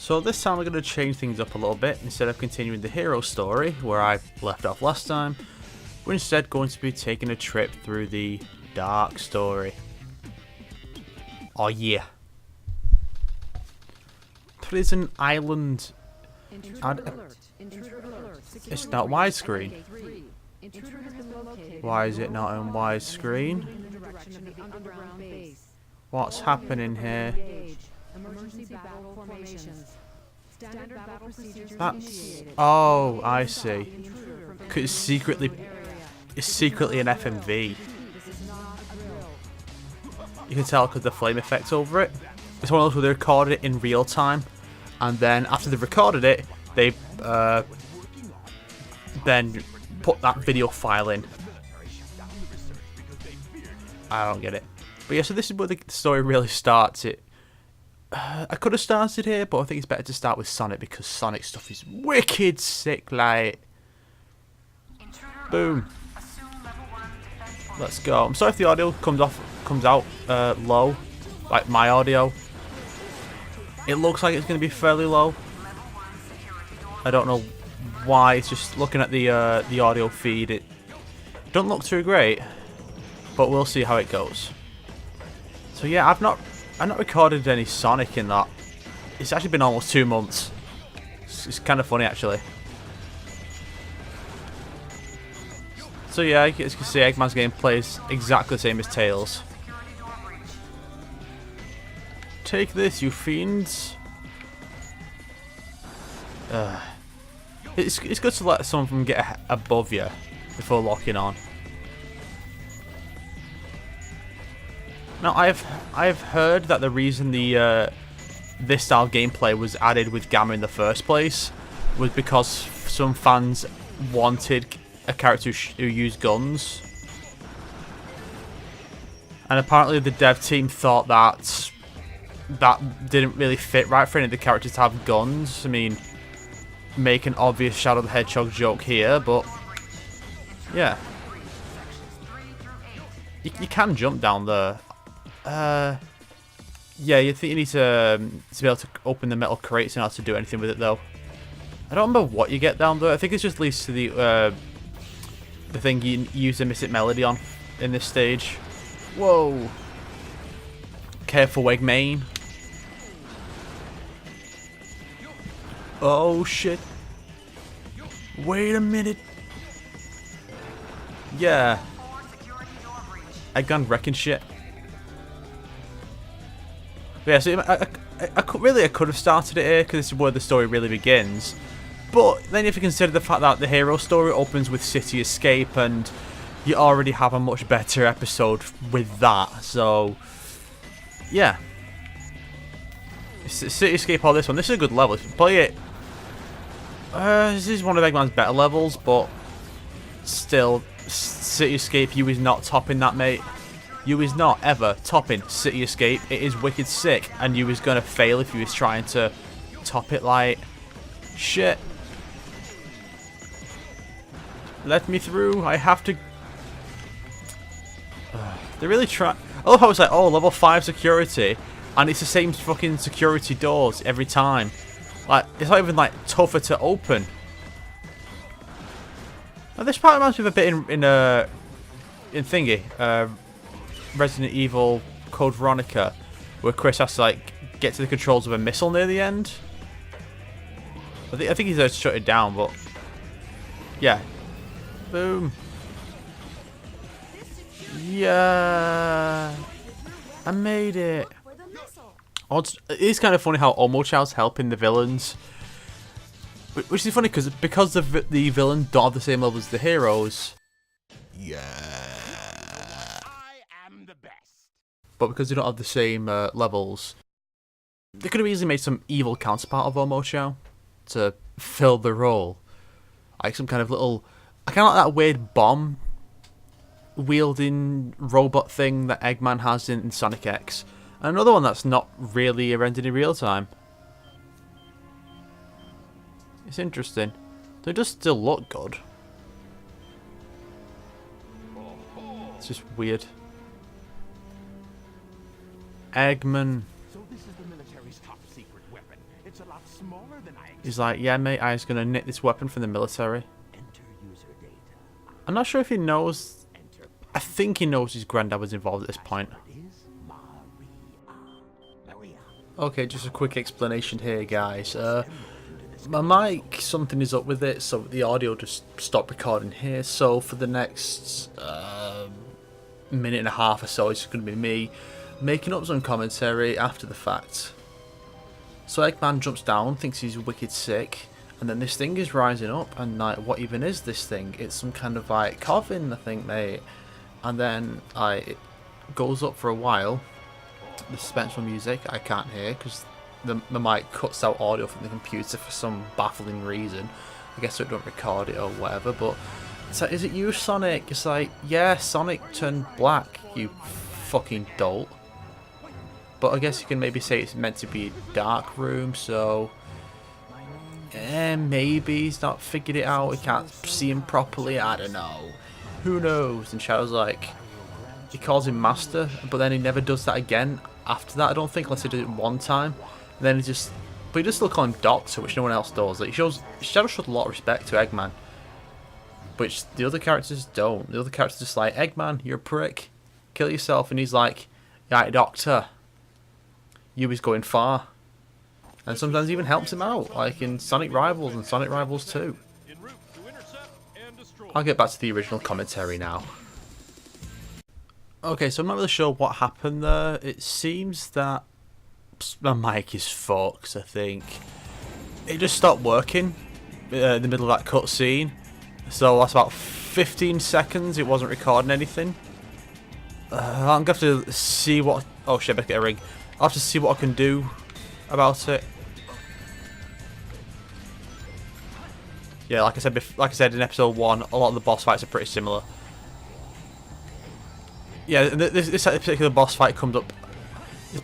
So this time we're going to change things up a little bit. Instead of continuing the hero story where I left off last time, we're instead going to be taking a trip through the dark story. Oh yeah. Prison Island. It's not widescreen. Why is it not on widescreen? What's happening here? That's... Oh, I see. Cause it's secretly an FMV. You can tell because the flame effects over it. It's one of those where they recorded it in real time, and then after they've recorded it, they then put that video file in. I don't get it. But yeah, so this is where the story really starts. I could have started here, but I think it's better to start with Sonic because Sonic stuff is wicked sick, like. Boom. Let's go. I'm sorry if the audio comes out low, like my audio. It looks like it's going to be fairly low. I don't know why. It's just looking at the audio feed. It don't look too great, but we'll see how it goes. So yeah, I've not recorded any Sonic in that. It's actually been almost 2 months. It's kind of funny actually. So yeah, as you can see, Eggman's gameplay is exactly the same as Tails. Take this, you fiends. It's good to let someone get above you before locking on. Now I've heard that the reason this style gameplay was added with Gamma in the first place was because some fans wanted a character who used guns, and apparently the dev team thought that didn't really fit right for any of the characters to have guns. I mean, make an obvious Shadow the Hedgehog joke here, but yeah, you can jump down there. Yeah, you think you need to be able to open the metal crates and not to do anything with it though. I don't remember what you get down there. I think it just leads to the thing you use the Mystic Melody on in this stage. Whoa! Careful, Eggman. Oh shit! Wait a minute. Yeah. Eggman wrecking shit. But yeah, so I could have started it here because this is where the story really begins. But then if you consider the fact that the hero story opens with City Escape and you already have a much better episode with that, so yeah. City Escape or this one, this is a good level. If you play it, this is one of Eggman's better levels, but still, City Escape, you is not topping that, mate. You is not ever topping City Escape. It is wicked sick, and you is gonna fail if you was trying to top it. Like shit. Let me through. I have to. They really try. Oh, I was like, oh, level 5 security, and it's the same fucking security doors every time. Like it's not even like tougher to open. Now, this part reminds me of a bit in thingy. Resident Evil Code Veronica, where Chris has to like get to the controls of a missile near the end. I think he's there to shut it down, but yeah. Boom. Yeah, I made it. Oh, it is kind of funny how Omochow's helping the villains, which is funny because the villain don't have the same level as the heroes. Yeah. But because they don't have the same levels, they could have easily made some evil counterpart of Omochow to fill the role. Like some kind of little... I kind of like that weird bomb wielding robot thing that Eggman has in Sonic X. And another one that's not really rendered in real time. It's interesting. They just still look good. It's just weird. Eggman. So this is the military's top secret weapon. It's a lot smaller than I He's like, yeah, mate, I was going to nick this weapon from the military. enter user data. I'm not sure if he knows. I think he knows his granddad was involved at this point. Is Maria. Okay, just a quick explanation here, guys. My mic, something is up with it, so the audio just stopped recording here. So for the next minute and a half or so, it's going to be me making up some commentary after the fact. So Eggman jumps down, thinks he's wicked sick, and then this thing is rising up, and like, what even is this thing? It's some kind of like coffin, I think, mate. And then it goes up for a while. The suspenseful music I can't hear because the mic cuts out audio from the computer for some baffling reason. I guess so it don't record it or whatever. But it's like, is it you, Sonic? It's like, yeah, Sonic turned black, you fucking dolt. But I guess you can maybe say it's meant to be a dark room, so maybe he's not figured it out. He can't see him properly. I don't know. Who knows? And Shadow's like, he calls him Master, but then he never does that again after that, I don't think, unless he did it one time. And then he just still call him Doctor, which no one else does. Like, Shadow shows a lot of respect to Eggman, which the other characters don't. The other characters just like, Eggman, you're a prick, kill yourself. And he's like, yeah, Doctor, you is going far. And sometimes he even helps him out, like in Sonic Rivals and Sonic Rivals 2. I'll get back to the original commentary now. Okay, so I'm not really sure what happened there. It seems that my mic is fucked, I think. It just stopped working in the middle of that cutscene. So that's about 15 seconds, it wasn't recording anything. I'm going to have to see what... Oh shit, I better get a ring. I'll have to see what I can do about it. Yeah, like I said in episode 1, a lot of the boss fights are pretty similar. Yeah, this particular boss fight comes up.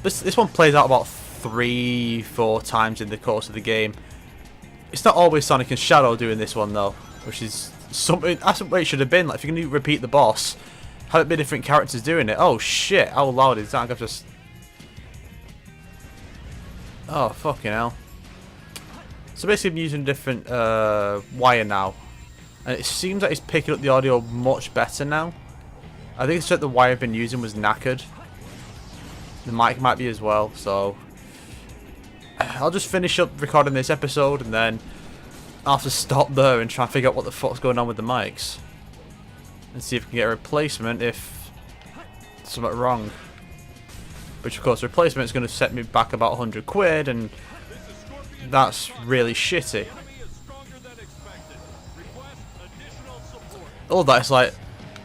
This one plays out about 3-4 times in the course of the game. It's not always Sonic and Shadow doing this one though, which is something. That's what it should have been. Like, if you're going to repeat the boss, have it be different characters doing it. Oh shit! How loud is that? I've just. Oh fucking hell! So basically, I'm using a different wire now, and it seems like it's picking up the audio much better now. I think it's that the wire I've been using was knackered. The mic might be as well, so I'll just finish up recording this episode and then I'll have to stop there and try and figure out what the fuck's going on with the mics. And see if we can get a replacement if something's wrong. Which of course, the replacement is going to set me back about 100 quid, and that's really shitty. All that is like,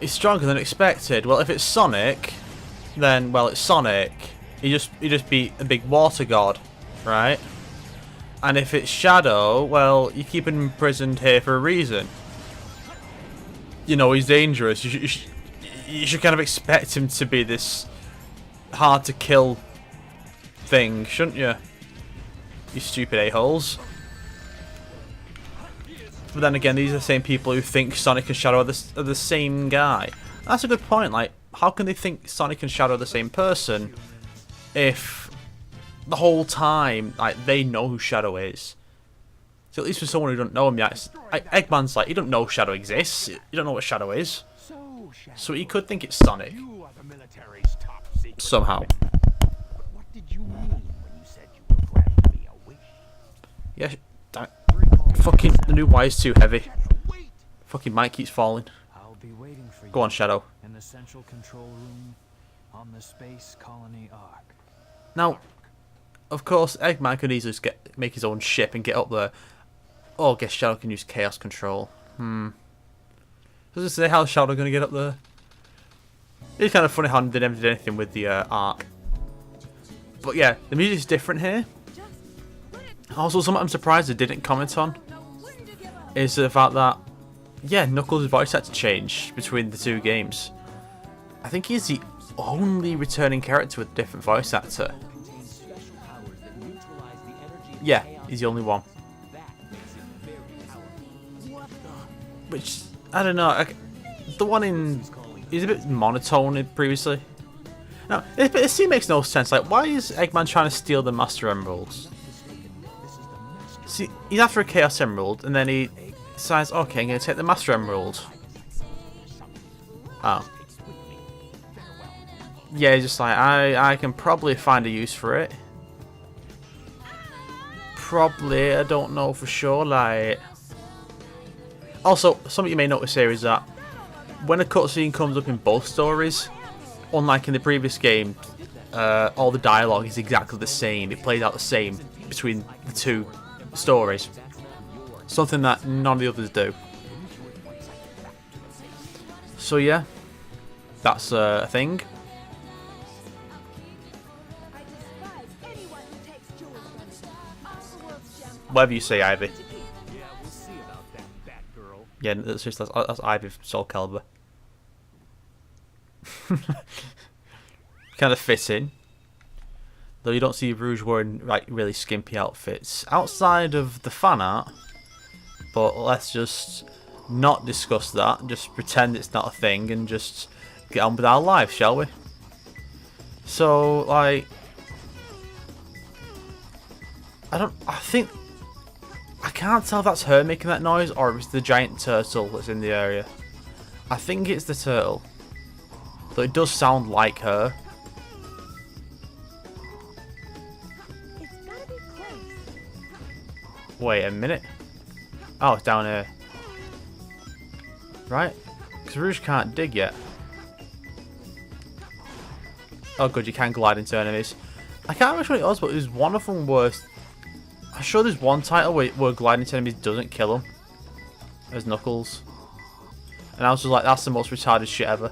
it's stronger than expected. Well, if it's Sonic, then, well, it's Sonic. He just beat a big water god, right? And if it's Shadow, well, you keep him imprisoned here for a reason. You know, he's dangerous. You should kind of expect him to be this hard to kill thing, shouldn't you? You stupid a-holes. But then again, these are the same people who think Sonic and Shadow are the same guy. That's a good point. Like, how can they think Sonic and Shadow are the same person if the whole time, like, they know who Shadow is? So at least for someone who don't know him yet, Eggman's like, he don't know Shadow exists. You don't know what Shadow is. So he could think it's Sonic. Somehow. What did you mean when you said you were granting me a wish? Yeah, damn it. Fucking, the new wire's too heavy. Fucking mic keeps falling. I'll be waiting for you. Go on, Shadow. In the central control room on the space colony Ark. Now, of course, Eggman could easily just make his own ship and get up there. Oh, I guess Shadow can use chaos control. Does it say how Shadow gonna get up there? It's kind of funny how they never did anything with the Ark. But yeah, the music's different here. Also, something I'm surprised they didn't comment on is the fact that, yeah, Knuckles' voice had to change between the two games. I think he's the only returning character with a different voice actor. Yeah, he's the only one. Which, I don't know, the one in... He's a bit monotone previously. Now, it makes no sense. Like, why is Eggman trying to steal the Master Emeralds? See, he's after a Chaos Emerald, and then he decides, okay, I'm going to take the Master Emerald. Oh. Yeah, he's just like, I can probably find a use for it. Probably, I don't know for sure, like... Also, something you may notice here is that when a cutscene comes up in both stories, unlike in the previous game, all the dialogue is exactly the same. It plays out the same between the two stories. Something that none of the others do. So yeah, that's a thing. Whatever you say, Ivy. Yeah, we'll see about that, Batgirl. Yeah, that's Ivy from Soul Calibur. Kind of fits in. Though you don't see Rouge wearing like really skimpy outfits outside of the fan art. But let's just not discuss that. Just pretend it's not a thing and just get on with our lives, shall we? So, like... I can't tell if that's her making that noise or if it's the giant turtle that's in the area. I think it's the turtle. Though it does sound like her. It's gotta be close. Wait a minute. Oh, it's down here. Right? Because Rouge can't dig yet. Oh good, you can glide into enemies. I can't remember what it was, but there's one of them where... I'm sure there's one title where gliding into enemies doesn't kill them. There's Knuckles. And I was just like, that's the most retarded shit ever.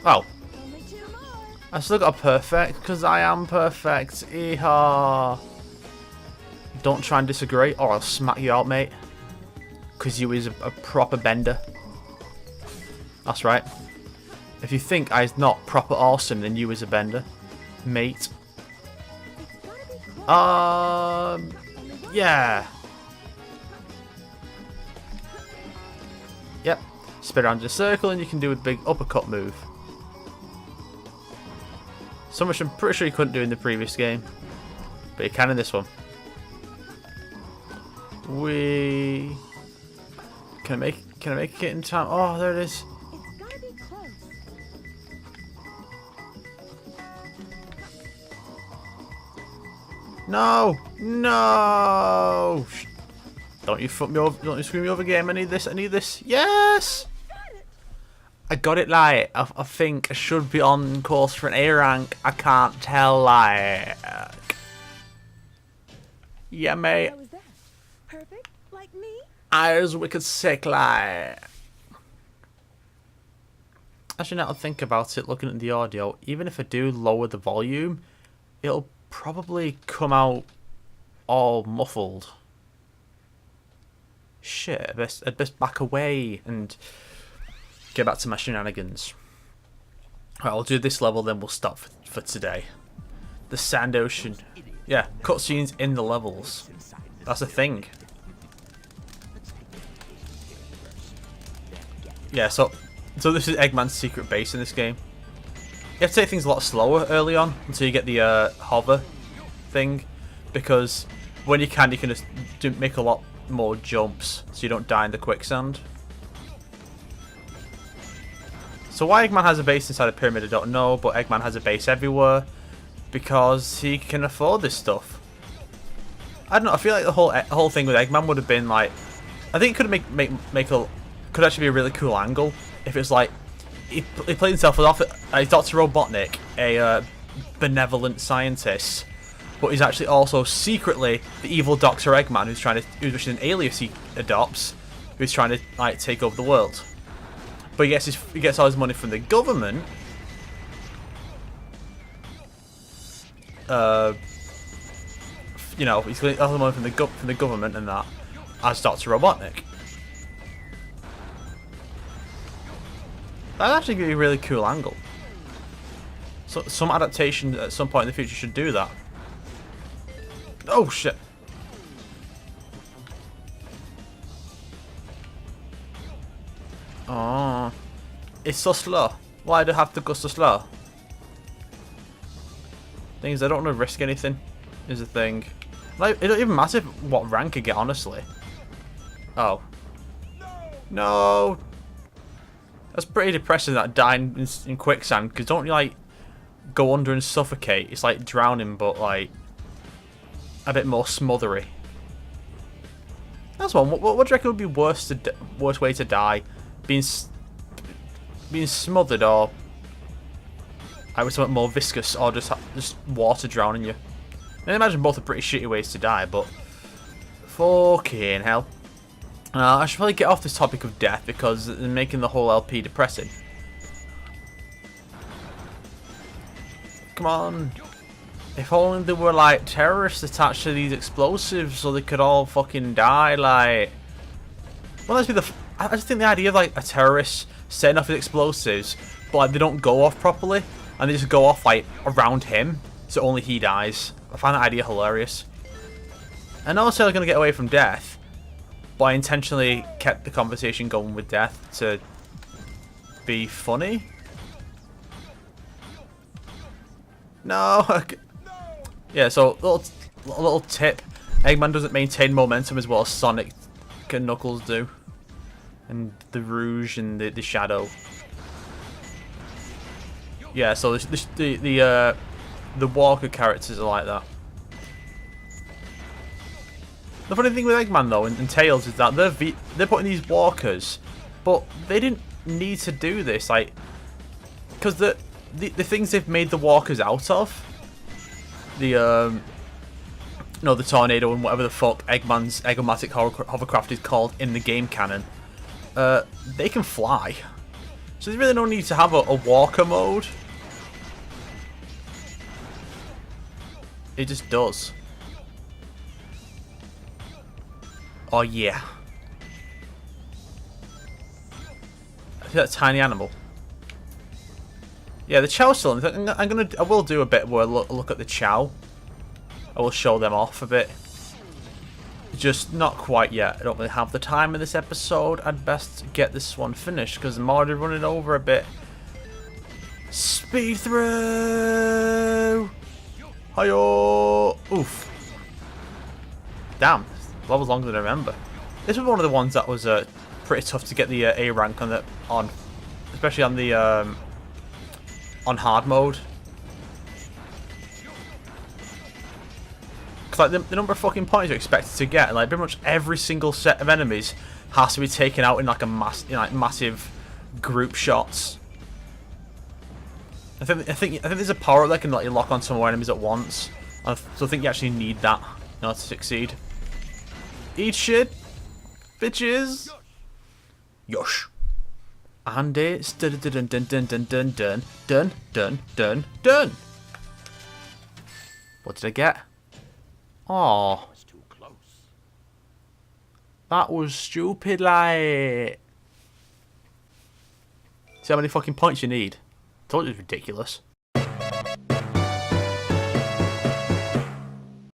Oh. Only 2 more. I still got a perfect, because I am perfect. Eehaw. Don't try and disagree, or I'll smack you out, mate. Because you is a proper bender. That's right. If you think I's not proper awesome, then you is a bender. Mate. Yeah. Yep. Spin around in a circle and you can do a big uppercut move. So much I'm pretty sure you couldn't do in the previous game. But you can in this one. Can I make it in time? Oh, there it is. It's gotta be close. No! No! Don't you fuck me over, don't you screw me over game. I need this, I need this. Yes! I got it right. I think I should be on course for an A rank. I can't tell, like. Yeah, mate. How was that? Perfect? Like me? I was wicked sick, like. Actually, now to think about it, looking at the audio, even if I do lower the volume, it'll probably come out all muffled. Shit, I'd best back away and get back to my shenanigans. Right, I'll do this level, then we'll stop for today. The Sand Ocean. Yeah, cutscenes in the levels. That's a thing. Yeah, so this is Eggman's secret base in this game. You have to take things a lot slower early on until you get the hover thing, because when you can just make a lot more jumps so you don't die in the quicksand. So why Eggman has a base inside a pyramid I don't know, but Eggman has a base everywhere because he can afford this stuff. I don't know, I feel like the whole thing with Eggman would have been like, I think it could could actually be a really cool angle if it's like he played himself off as Dr. Robotnik, a benevolent scientist, but he's actually also secretly the evil Dr. Eggman who's an alias he adopts, who's trying to like take over the world. But he gets all his money from the government. You know, he's getting all the money from the government and that as Dr. Robotnik. That'd actually be a really cool angle. So some adaptation at some point in the future should do that. Oh shit. Oh, it's so slow. Why do I have to go so slow? Thing is, I don't want to risk anything, is the thing. Like, it don't even matter what rank I get, honestly. Oh. No! That's pretty depressing, that dying in quicksand, because don't you, like, go under and suffocate? It's like drowning, but, like, a bit more smothery. That's one. What do you reckon would be worst way to die? Being smothered, or I would something more viscous, or just water drowning you. I imagine both are pretty shitty ways to die, but fucking hell. I should probably get off this topic of death because it's making the whole LP depressing. Come on. If only there were, like, terrorists attached to these explosives so they could all fucking die, like... Well, let's be I just think the idea of, like, a terrorist setting off his explosives, but, like, they don't go off properly, and they just go off, like, around him, so only he dies. I find that idea hilarious. I know I said I was going to get away from death, but I intentionally kept the conversation going with death to be funny. No! Yeah, so, little tip. Eggman doesn't maintain momentum as well as Sonic and Knuckles do. And the Rouge and the Shadow. Yeah, so the Walker characters are like that. The funny thing with Eggman though and Tails is that they're putting these walkers, but they didn't need to do this, like, because the things they've made the walkers out of, the tornado and whatever the fuck Eggman's Eggomatic hovercraft is called in the game canon, they can fly, so there's really no need to have a walker mode. It just does. Oh yeah. I see that tiny animal. Yeah, the Chow still. I will do a bit where I look at the Chow. I will show them off a bit. Just not quite yet. I don't really have the time in this episode. I'd best get this one finished because I'm already running over a bit. Speed through. Hiyo. Oof. Damn. That was longer than I remember. This was one of the ones that was pretty tough to get the A rank on, especially on the on hard mode. Cause like the number of fucking points you're expected to get, like pretty much every single set of enemies has to be taken out in like a massive group shots. I think there's a power that can let you lock on some more enemies at once. So I think you actually need that in order to succeed. Eat shit, bitches. Yosh. And it's dun dun dun dun dun dun dun dun dun dun dun. What did I get? Oh, Too close. that was stupid, like. See how many fucking points you need? I told you it was ridiculous.